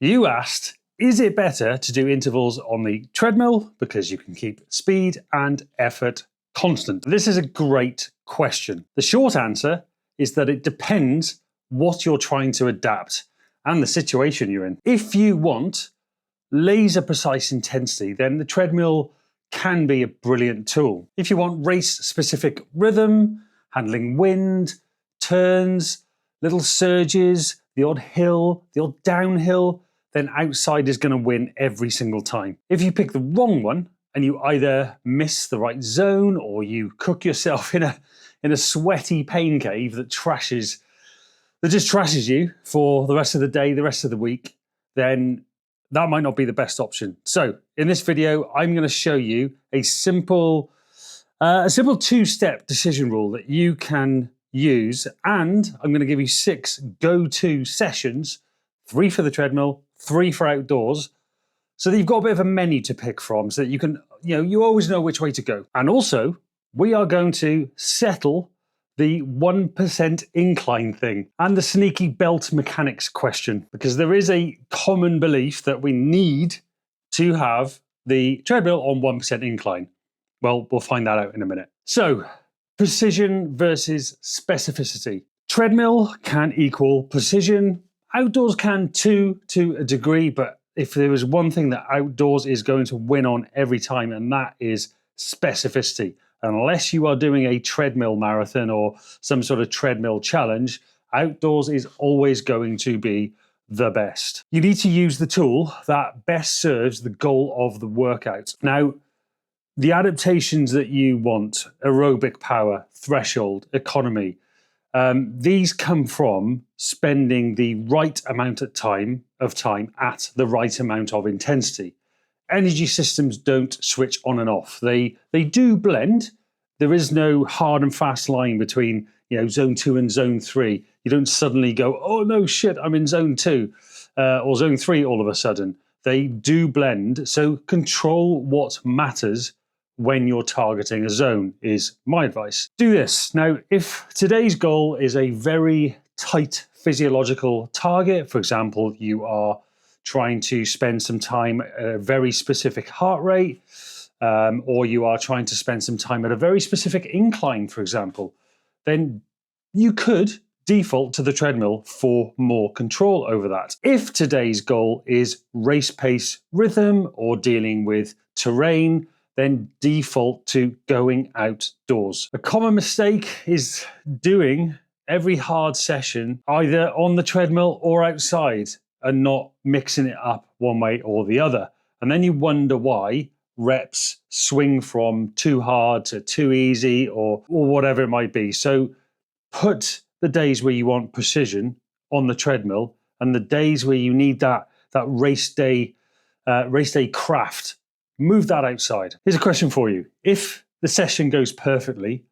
You asked, is it better to do intervals on the treadmill because you can keep speed and effort constant? This is a great question. The short answer is that it depends what you're trying to adapt and the situation you're in. If you want laser precise intensity, then the treadmill can be a brilliant tool. If you want race specific rhythm, handling wind, turns, little surges, the odd hill, the odd downhill, then outside is going to win every single time. If you pick the wrong one and you either miss the right zone or you cook yourself in a sweaty pain cave that just trashes you for the rest of the day, the rest of the week, then that might not be the best option. So in this video, I'm going to show you a simple two-step decision rule that you can use, and I'm going to give you 6 go-to sessions, 3 for the treadmill, 3 for outdoors, so that you've got a bit of a menu to pick from, so that you can, you always know which way to go. And also, we are going to settle the 1% incline thing and the sneaky belt mechanics question, because there is a common belief that we need to have the treadmill on 1% incline. Well, we'll find that out in a minute. So, precision versus specificity. Treadmill can equal precision. Outdoors can too, to a degree, but if there was one thing that outdoors is going to win on every time, and that is specificity. Unless you are doing a treadmill marathon or some sort of treadmill challenge, outdoors is always going to be the best. You need to use the tool that best serves the goal of the workout. Now, the adaptations that you want, aerobic power, threshold, economy, these come from spending the right amount of time at the right amount of intensity. Energy systems don't switch on and off. They do blend. There is no hard and fast line between zone 2 and zone 3. You don't suddenly go, oh no shit, I'm in zone 2 or zone 3 all of a sudden. They do blend. So control what matters when you're targeting a zone is my advice. Do this. Now, if today's goal is a very tight physiological target, for example, you are trying to spend some time at a very specific heart rate, or you are trying to spend some time at a very specific incline, for example, then you could default to the treadmill for more control over that. If today's goal is race pace rhythm or dealing with terrain, then default to going outdoors. A common mistake is doing every hard session either on the treadmill or outside and not mixing it up one way or the other. And then you wonder why reps swing from too hard to too easy or whatever it might be. So put the days where you want precision on the treadmill and the days where you need that race day craft, move that outside. Here's a question for you. If the session goes perfectly,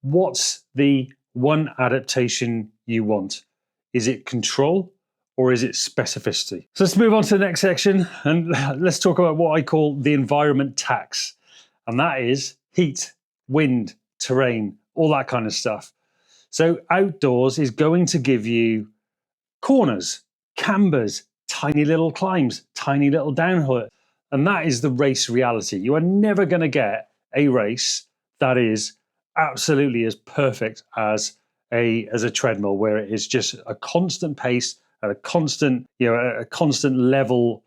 what's the one adaptation you want? Is it control or is it specificity? So let's move on to the next section and let's talk about what I call the environment tax. And that is heat, wind, terrain, all that kind of stuff. So outdoors is going to give you corners, cambers, tiny little climbs, tiny little downhill. And that is the race reality. You are never going to get a race that is absolutely as perfect as a treadmill, where it is just a constant pace and a constant level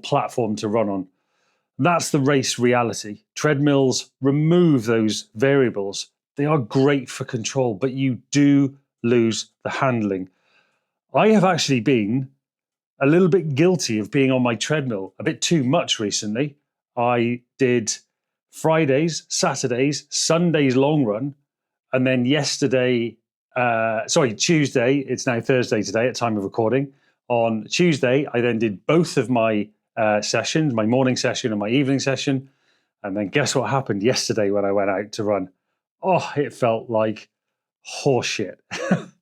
platform to run on. That's the race reality. Treadmills remove those variables. They are great for control, but you do lose the handling. I have actually been a little bit guilty of being on my treadmill a bit too much recently. I did Fridays, Saturdays, Sundays long run, and then Tuesday, it's now Thursday today at time of recording. On Tuesday, I then did both of my sessions, my morning session and my evening session. And then guess what happened yesterday when I went out to run? Oh, it felt like horseshit.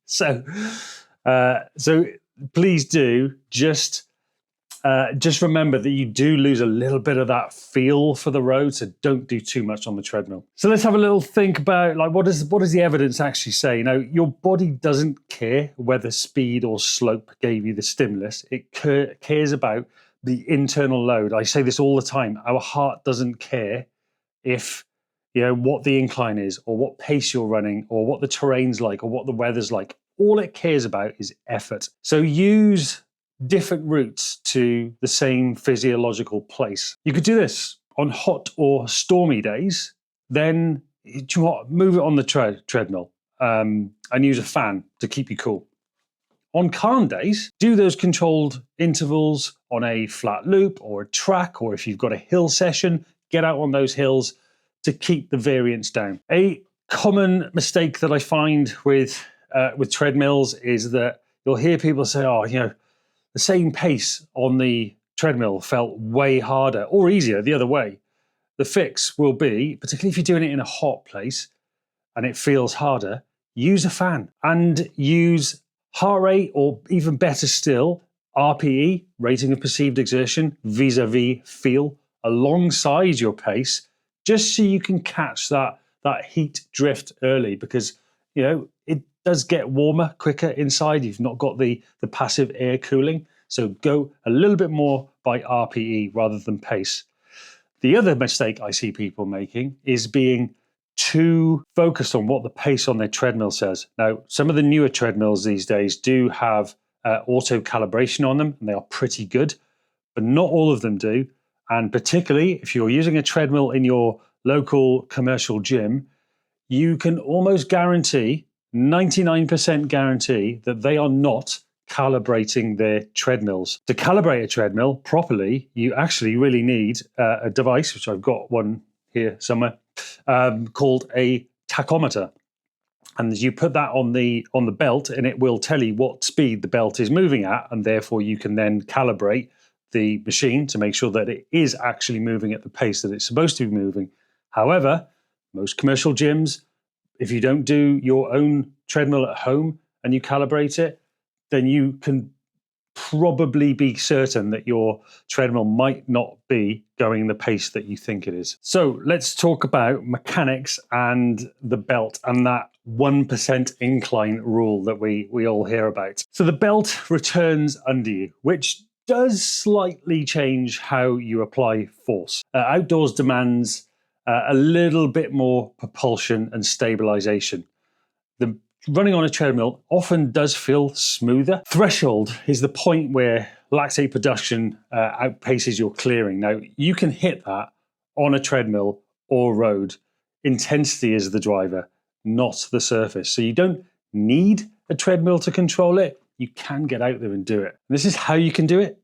So please do just just remember that you do lose a little bit of that feel for the road, so don't do too much on the treadmill. So let's have a little think about, like, what does the evidence actually say? Now, your body doesn't care whether speed or slope gave you the stimulus. It cares about the internal load. I say this all the time. Our heart doesn't care if, what the incline is, or what pace you're running, or what the terrain's like, or what the weather's like. All it cares about is effort. So use different routes to the same physiological place. You could do this on hot or stormy days, then move it on the treadmill and use a fan to keep you cool. On calm days, do those controlled intervals on a flat loop or a track, or if you've got a hill session, get out on those hills to keep the variance down. A common mistake that I find with treadmills is that you'll hear people say, the same pace on the treadmill felt way harder or easier the other way. The fix will be, particularly if you're doing it in a hot place and it feels harder, use a fan and use heart rate, or even better still, RPE, rating of perceived exertion, vis-a-vis feel, alongside your pace, just so you can catch that heat drift early, because it does get warmer quicker inside. You've not got the passive air cooling. So go a little bit more by RPE rather than pace. The other mistake I see people making is being too focused on what the pace on their treadmill says. Now, some of the newer treadmills these days do have auto calibration on them, and they are pretty good, but not all of them do. And particularly if you're using a treadmill in your local commercial gym, you can almost guarantee, 99% guarantee, that they are not calibrating their treadmills. To calibrate a treadmill properly, you actually really need a device, which I've got one here somewhere, called a tachometer. And you put that on the belt, and it will tell you what speed the belt is moving at, and therefore you can then calibrate the machine to make sure that it is actually moving at the pace that it's supposed to be moving. However, most commercial gyms, if you don't do your own treadmill at home and you calibrate it, then you can probably be certain that your treadmill might not be going the pace that you think it is. So let's talk about mechanics and the belt and that 1% incline rule that we all hear about. So the belt returns under you, which does slightly change how you apply force. Outdoors demands a little bit more propulsion and stabilization. The running on a treadmill often does feel smoother. Threshold is the point where lactate production outpaces your clearing. Now, you can hit that on a treadmill or road. Intensity is the driver, not the surface. So you don't need a treadmill to control it. You can get out there and do it. And this is how you can do it.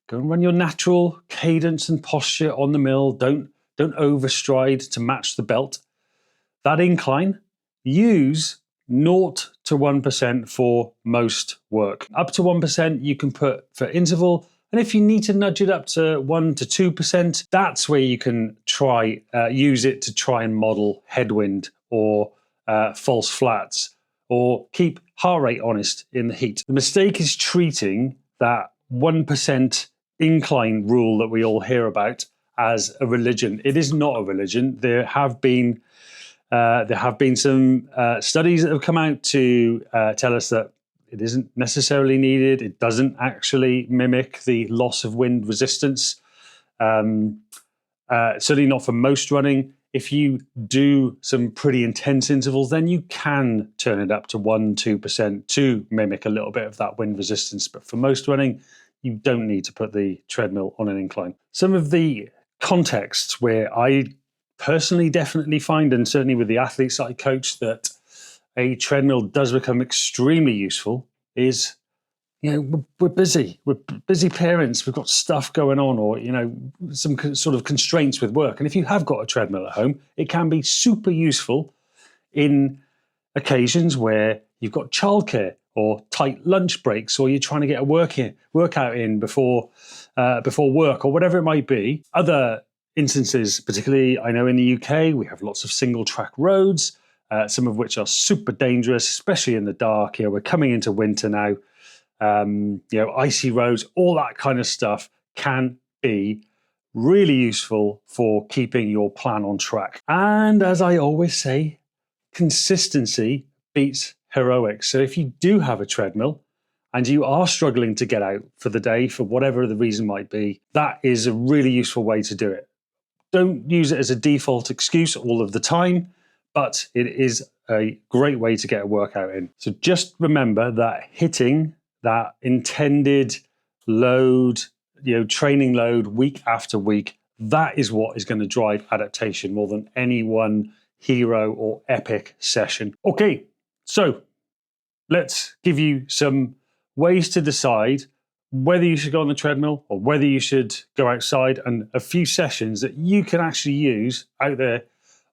Go and run your natural cadence and posture on the mill. Don't overstride to match the belt. That incline, use 0 to 1% for most work. Up to 1% you can put for interval, and if you need to nudge it up to 1 to 2%, that's where you can use it to try and model headwind or false flats, or keep heart rate honest in the heat. The mistake is treating that 1% incline rule that we all hear about as a religion. It is not a religion. There have been some studies that have come out to tell us that it isn't necessarily needed. It doesn't actually mimic the loss of wind resistance. Certainly not for most running. If you do some pretty intense intervals, then you can turn it up to 1-2% to mimic a little bit of that wind resistance. But for most running, you don't need to put the treadmill on an incline. Some of the contexts where I personally definitely find, and certainly with the athletes I coach, that a treadmill does become extremely useful is, we're busy parents, we've got stuff going on, or some sort of constraints with work, and if you have got a treadmill at home, it can be super useful in occasions where you've got childcare or tight lunch breaks, or you're trying to get a workout in before work, or whatever it might be. Other instances, particularly I know in the UK, we have lots of single track roads, some of which are super dangerous, especially in the dark. We're coming into winter now. Icy roads, all that kind of stuff can be really useful for keeping your plan on track. And as I always say, consistency beats heroics. So if you do have a treadmill and you are struggling to get out for the day, for whatever the reason might be, that is a really useful way to do it. Don't use it as a default excuse all of the time, but it is a great way to get a workout in. So just remember that hitting that intended load, training load week after week, that is what is going to drive adaptation more than any one hero or epic session. Okay, so let's give you some ways to decide whether you should go on the treadmill or whether you should go outside, and a few sessions that you can actually use out there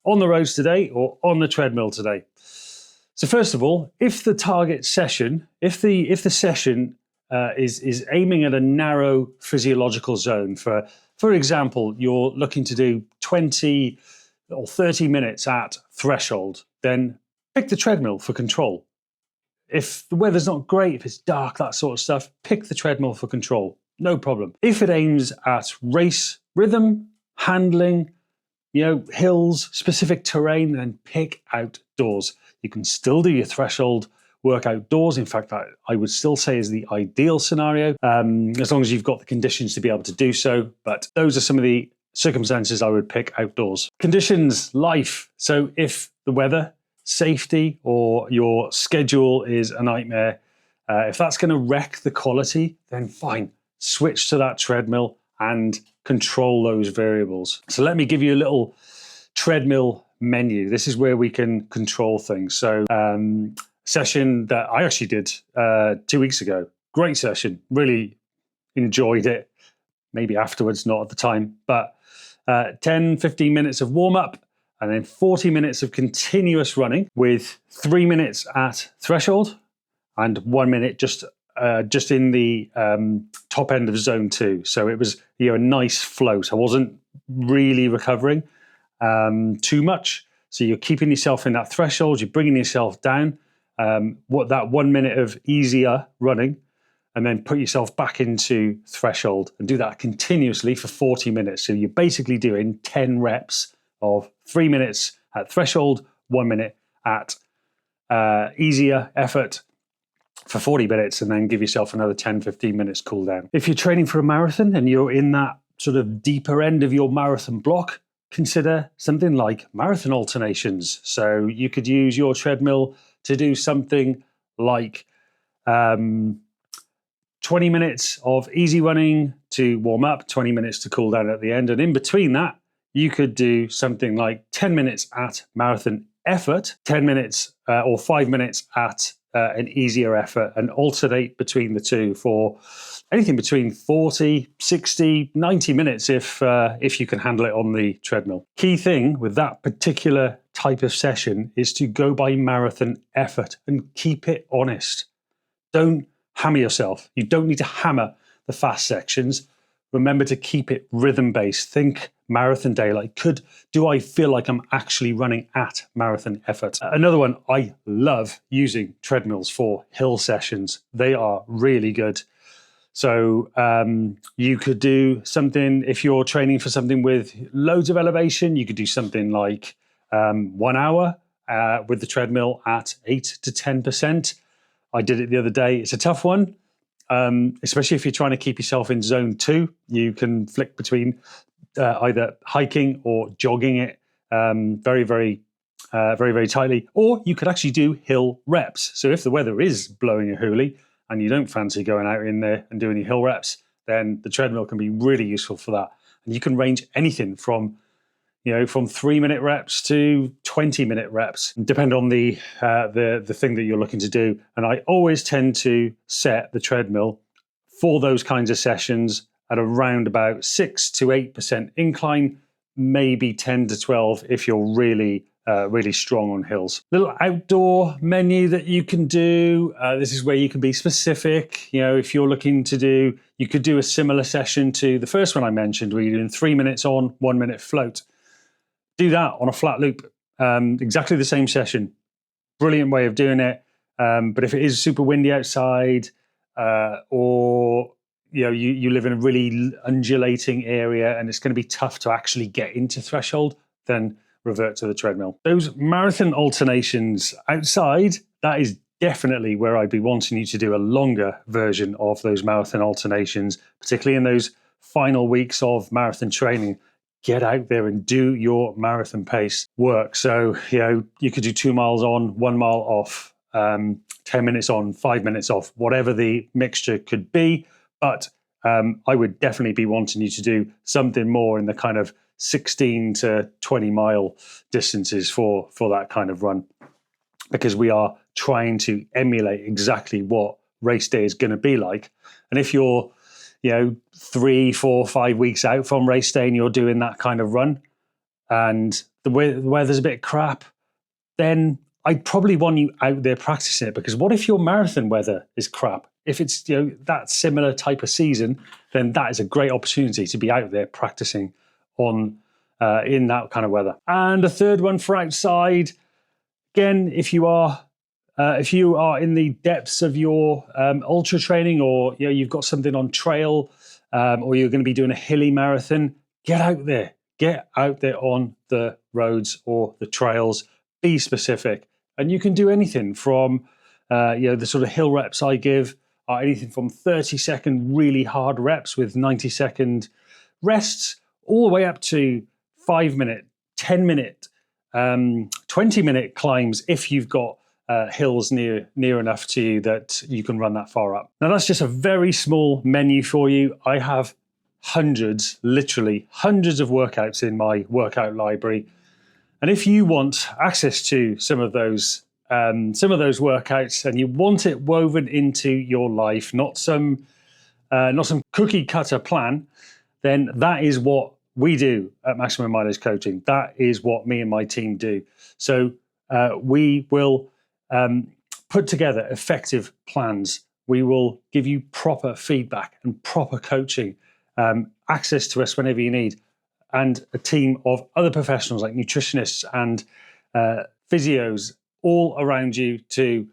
on the roads today or on the treadmill today. So first of all, if the target session, if the session is aiming at a narrow physiological zone, for example, you're looking to do 20 or 30 minutes at threshold, then pick the treadmill for control. If the weather's not great, if it's dark, that sort of stuff, pick the treadmill for control. No problem. If it aims at race rhythm, handling, hills, specific terrain, then pick outdoors. You can still do your threshold work outdoors. In fact, I would still say is the ideal scenario, as long as you've got the conditions to be able to do so. But those are some of the circumstances I would pick outdoors. Conditions, life. So if the weather, safety, or your schedule is a nightmare, if that's going to wreck the quality, then fine, switch to that treadmill and control those variables. So let me give you a little treadmill menu. This is where we can control things. So session that I actually did 2 weeks ago, great session, really enjoyed it, maybe afterwards, not at the time, but 10-15 minutes of warm up, and then 40 minutes of continuous running with 3 minutes at threshold and 1 minute just in the top end of zone 2. So it was a nice float. I wasn't really recovering too much. So you're keeping yourself in that threshold, you're bringing yourself down, that 1 minute of easier running, and then put yourself back into threshold and do that continuously for 40 minutes. So you're basically doing 10 reps of 3 minutes at threshold, 1 minute at easier effort for 40 minutes, and then give yourself another 10-15 minutes cool down. If you're training for a marathon and you're in that sort of deeper end of your marathon block, consider something like marathon alternations. So you could use your treadmill to do something like 20 minutes of easy running to warm up, 20 minutes to cool down at the end. And in between that, you could do something like 10 minutes at marathon effort, 10 minutes or 5 minutes at an easier effort, and alternate between the two for anything between 40, 60, 90 minutes if you can handle it on the treadmill. Key thing with that particular type of session is to go by marathon effort and keep it honest. Don't hammer yourself. You don't need to hammer the fast sections. Remember to keep it rhythm-based. Think marathon day, like do I feel like I'm actually running at marathon effort? Another one, I love using treadmills for hill sessions. They are really good. So you could do something, if you're training for something with loads of elevation, you could do something like 1 hour with the treadmill at 8 to 10%. I did it the other day. It's a tough one, especially if you're trying to keep yourself in zone 2. You can flick between either hiking or jogging it very, very tightly, or you could actually do hill reps. So if the weather is blowing a hoolie and you don't fancy going out in there and doing your hill reps, then the treadmill can be really useful for that. And you can range anything from 3-minute reps to 20-minute reps, depend on the thing that you're looking to do. And I always tend to set the treadmill for those kinds of sessions at around about 6 to 8% incline, maybe 10 to 12 if you're really strong on hills. Little outdoor menu that you can do. This is where you can be specific. If you're looking to do, you could do a similar session to the first one I mentioned, where you're doing 3 minutes on, 1 minute float. Do that on a flat loop. Exactly the same session. Brilliant way of doing it. But if it is super windy outside, or you live in a really undulating area and it's going to be tough to actually get into threshold, then revert to the treadmill. Those marathon alternations outside, that is definitely where I'd be wanting you to do a longer version of those marathon alternations, particularly in those final weeks of marathon training. Get out there and do your marathon pace work. So, you could do 2 miles on, 1 mile off, 10 minutes on, 5 minutes off, whatever the mixture could be. But I would definitely be wanting you to do something more in the kind of 16 to 20 mile distances for that kind of run, because we are trying to emulate exactly what race day is going to be like. And if you're 3, 4, 5 weeks out from race day and you're doing that kind of run and the weather's a bit crap, then I'd probably want you out there practicing it, because what if your marathon weather is crap? If it's that similar type of season, then that is a great opportunity to be out there practicing on in that kind of weather. And a third one for outside, again, if you are in the depths of your ultra training, or you've got something on trail, or you're going to be doing a hilly marathon, get out there on the roads or the trails. Be specific, and you can do anything from the sort of hill reps I give are anything from 30-second really hard reps with 90-second rests, all the way up to 5-minute, 10-minute, 20-minute climbs if you've got hills near enough to you that you can run that far up. Now, that's just a very small menu for you. I have literally hundreds of workouts in my workout library. And if you want access to some of those workouts and you want it woven into your life, not some cookie cutter plan, then that is what we do at Maximum Mileage Coaching. That is what me and my team do. So we will put together effective plans. We will give you proper feedback and proper coaching, access to us whenever you need, and a team of other professionals like nutritionists and physios all around you to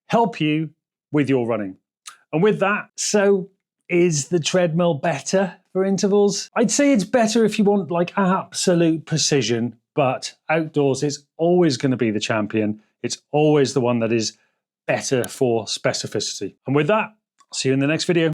help you with your running. And with that, so is the treadmill better for intervals? I'd say it's better if you want like absolute precision, but outdoors is always going to be the champion. It's always the one that is better for specificity. And with that, I'll see you in the next video.